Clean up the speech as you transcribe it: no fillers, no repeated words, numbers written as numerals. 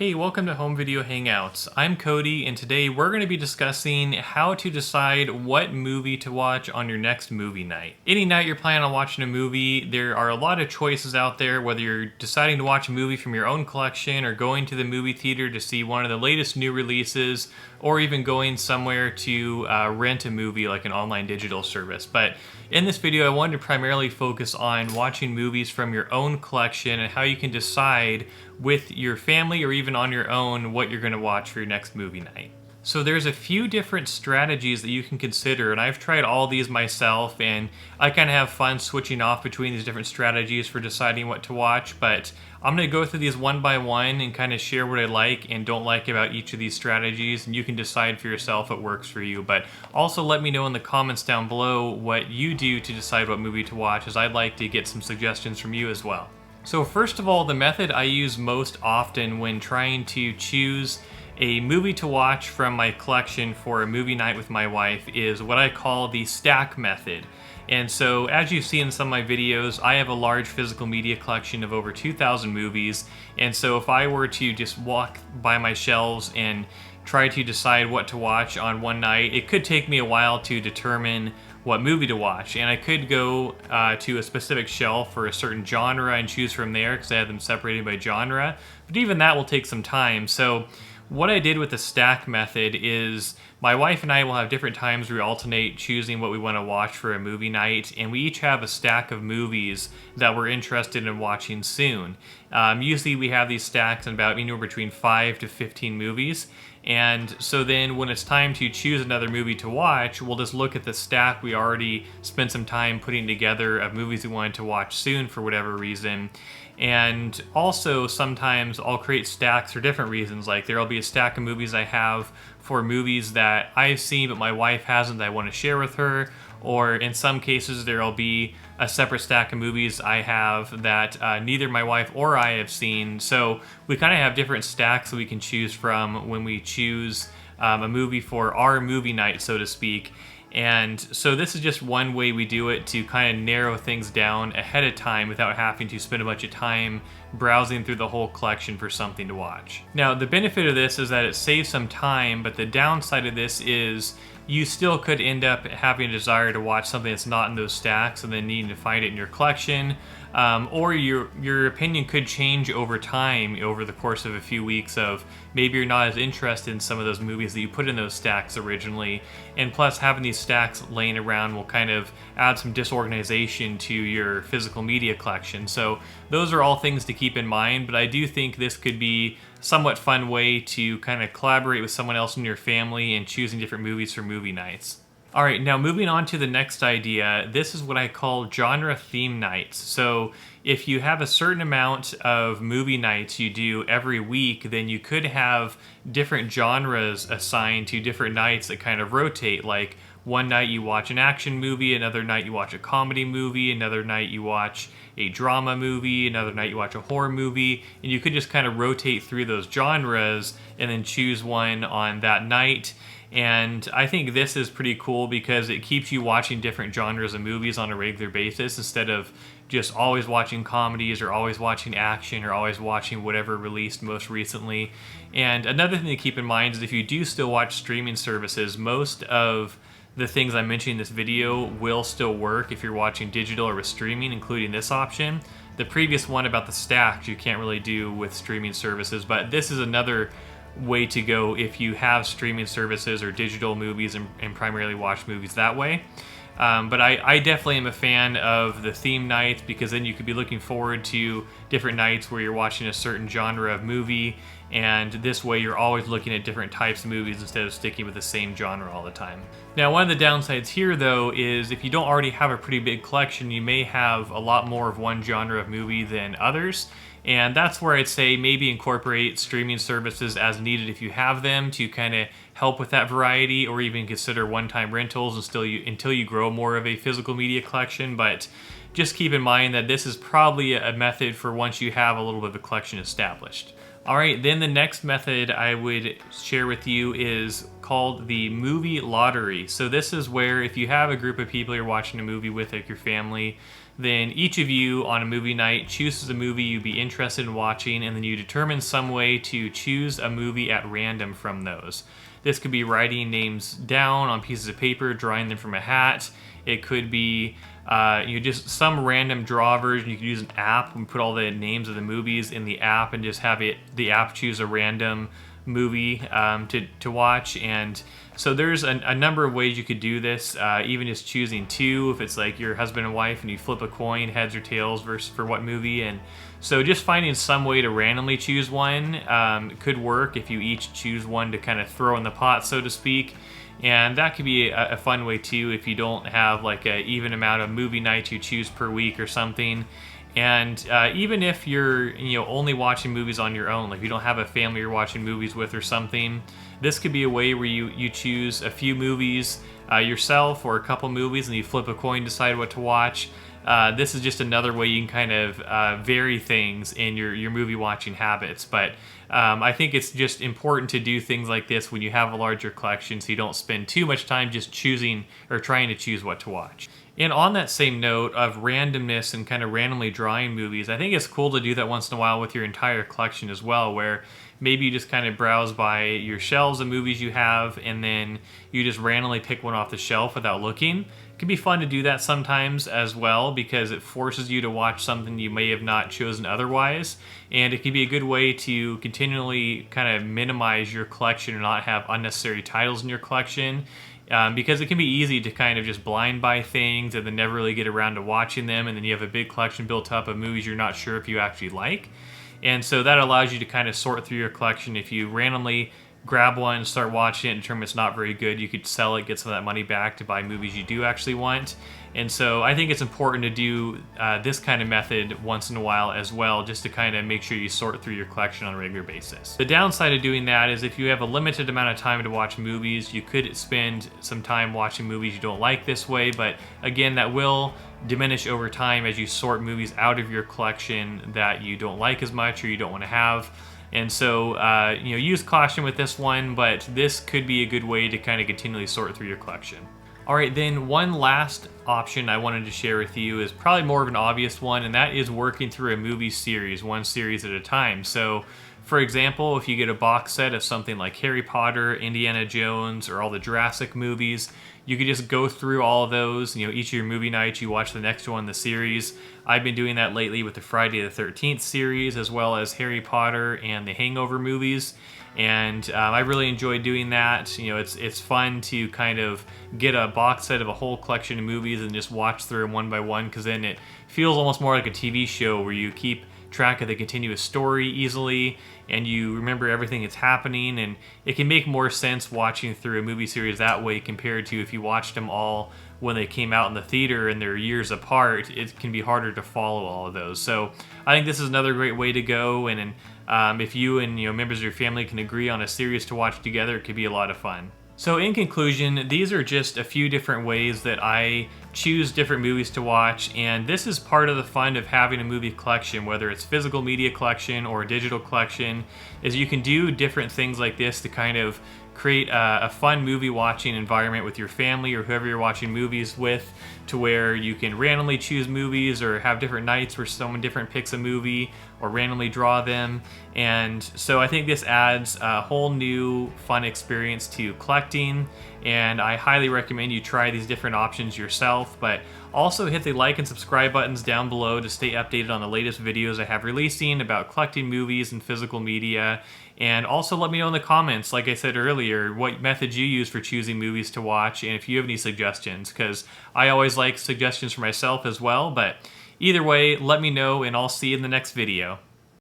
Hey, welcome to Home Video Hangouts. I'm Cody, and today we're going to be discussing how to decide what movie to watch on your next movie night. Any night you're planning on watching a movie, there are a lot of choices out there, whether you're deciding to watch a movie from your own collection or going to the movie theater to see one of the latest new releases, or even going somewhere to rent a movie like an online digital service. But in this video, I wanted to primarily focus on watching movies from your own collection and how you can decide with your family or even on your own what you're going to watch for your next movie night. So there's a few different strategies that you can consider, and I've tried all these myself, and I kind of have fun switching off between these different strategies for deciding what to watch, but I'm going to go through these one by one and kind of share what I like and don't like about each of these strategies, and you can decide for yourself what works for you. But also let me know in the comments down below what you do to decide what movie to watch, as I'd like to get some suggestions from you as well. So first of all, the method I use most often when trying to choose a movie to watch from my collection for a movie night with my wife is what I call the stack method. And so as you see in some of my videos, I have a large physical media collection of over 2,000 movies. And so if I were to just walk by my shelves and try to decide what to watch on one night, it could take me a while to determine what movie to watch. And I could go to a specific shelf for a certain genre and choose from there because I have them separated by genre. But even that will take some time. So what I did with the stack method is my wife and I will have different times where we alternate choosing what we want to watch for a movie night, and we each have a stack of movies that we're interested in watching soon. Usually we have these stacks in about anywhere between 5 to 15 movies, and so then when it's time to choose another movie to watch, we'll just look at the stack we already spent some time putting together of movies we wanted to watch soon for whatever reason. And also sometimes I'll create stacks for different reasons, like there'll be a stack of movies I have for movies that I've seen but my wife hasn't that I want to share with her, or in some cases there'll be a separate stack of movies I have that neither my wife or I have seen. So we kind of have different stacks that we can choose from when we choose a movie for our movie night, so to speak. And so this is just one way we do it to kind of narrow things down ahead of time without having to spend a bunch of time browsing through the whole collection for something to watch. Now, the benefit of this is that it saves some time, but the downside of this is you still could end up having a desire to watch something that's not in those stacks and then needing to find it in your collection. Or your opinion could change over time, over the course of a few weeks, of maybe you're not as interested in some of those movies that you put in those stacks originally, and plus having these stacks laying around will kind of add some disorganization to your physical media collection. So those are all things to keep in mind, but I do think this could be a somewhat fun way to kind of collaborate with someone else in your family and choosing different movies for movie nights. All right, now moving on to the next idea, this is what I call genre theme nights. So if you have a certain amount of movie nights you do every week, then you could have different genres assigned to different nights that kind of rotate. Like one night you watch an action movie, another night you watch a comedy movie, another night you watch a drama movie, another night you watch a horror movie, and you could just kind of rotate through those genres and then choose one on that night. And I think this is pretty cool because it keeps you watching different genres of movies on a regular basis instead of just always watching comedies or always watching action or always watching whatever released most recently. And another thing to keep in mind is if you do still watch streaming services, most of the things I mentioned in this video will still work if you're watching digital or with streaming, including this option. The previous one about the stacks you can't really do with streaming services, but this is another way to go if you have streaming services or digital movies and primarily watch movies that way. But I definitely am a fan of the theme nights because then you could be looking forward to different nights where you're watching a certain genre of movie, and this way you're always looking at different types of movies instead of sticking with the same genre all the time. Now, one of the downsides here though is if you don't already have a pretty big collection, you may have a lot more of one genre of movie than others. And that's where I'd say maybe incorporate streaming services as needed if you have them to kind of help with that variety, or even consider one-time rentals until you grow more of a physical media collection. But just keep in mind that this is probably a method for once you have a little bit of a collection established. All right, then the next method I would share with you is called the movie lottery. So this is where if you have a group of people you're watching a movie with, like your family, then each of you on a movie night chooses a movie you'd be interested in watching, and then you determine some way to choose a movie at random from those. This could be writing names down on pieces of paper, drawing them from a hat. It could be just some random draw version. You could use an app and put all the names of the movies in the app and just have the app choose a random movie to watch. And so there's a number of ways you could do this, even just choosing two, if it's like your husband and wife and you flip a coin, heads or tails for what movie. And so just finding some way to randomly choose one could work if you each choose one to kind of throw in the pot, so to speak. And that could be a fun way too if you don't have like an even amount of movie nights you choose per week or something. And even if you're only watching movies on your own, like you don't have a family you're watching movies with or something, this could be a way where you choose a few movies yourself or a couple movies and you flip a coin, decide what to watch. This is just another way you can kind of vary things in your movie watching habits. But I think it's just important to do things like this when you have a larger collection so you don't spend too much time just choosing or trying to choose what to watch. And on that same note of randomness and kind of randomly drawing movies, I think it's cool to do that once in a while with your entire collection as well, where maybe you just kind of browse by your shelves of movies you have and then you just randomly pick one off the shelf without looking. It can be fun to do that sometimes as well because it forces you to watch something you may have not chosen otherwise, and it can be a good way to continually kind of minimize your collection and not have unnecessary titles in your collection. Because it can be easy to kind of just blind buy things and then never really get around to watching them, and then you have a big collection built up of movies you're not sure if you actually like. And so that allows you to kind of sort through your collection. If you randomly grab one, start watching it, and determine it's not very good, you could sell it, get some of that money back to buy movies you do actually want. And so I think it's important to do this kind of method once in a while as well, just to kind of make sure you sort through your collection on a regular basis. The downside of doing that is if you have a limited amount of time to watch movies, you could spend some time watching movies you don't like this way, but again, that will diminish over time as you sort movies out of your collection that you don't like as much or you don't want to have. And so, use caution with this one, but this could be a good way to kind of continually sort through your collection. All right, then one last option I wanted to share with you is probably more of an obvious one, and that is working through a movie series, one series at a time. So, for example, if you get a box set of something like Harry Potter, Indiana Jones, or all the Jurassic movies, you could just go through all of those. Each of your movie nights, you watch the next one in the series. I've been doing that lately with the Friday the 13th series, as well as Harry Potter and the Hangover movies. And I really enjoy doing that. It's fun to kind of get a box set of a whole collection of movies and just watch through them one by one, because then it feels almost more like a TV show where you keep track of the continuous story easily and you remember everything that's happening, and it can make more sense watching through a movie series that way compared to if you watched them all when they came out in the theater and they're years apart. It can be harder to follow all of those. So I think this is another great way to go, and if you and members of your family can agree on a series to watch together, it could be a lot of fun. So in conclusion, these are just a few different ways that I choose different movies to watch, and this is part of the fun of having a movie collection, whether it's physical media collection or a digital collection, is you can do different things like this to kind of create a fun movie watching environment with your family or whoever you're watching movies with, to where you can randomly choose movies or have different nights where someone different picks a movie or randomly draw them. And so I think this adds a whole new fun experience to collecting, and I highly recommend you try these different options yourself. But also hit the like and subscribe buttons down below to stay updated on the latest videos I have releasing about collecting movies and physical media. And also let me know in the comments, like I said earlier, what methods you use for choosing movies to watch, and if you have any suggestions, because I always like suggestions for myself as well. But either way, let me know, and I'll see you in the next video.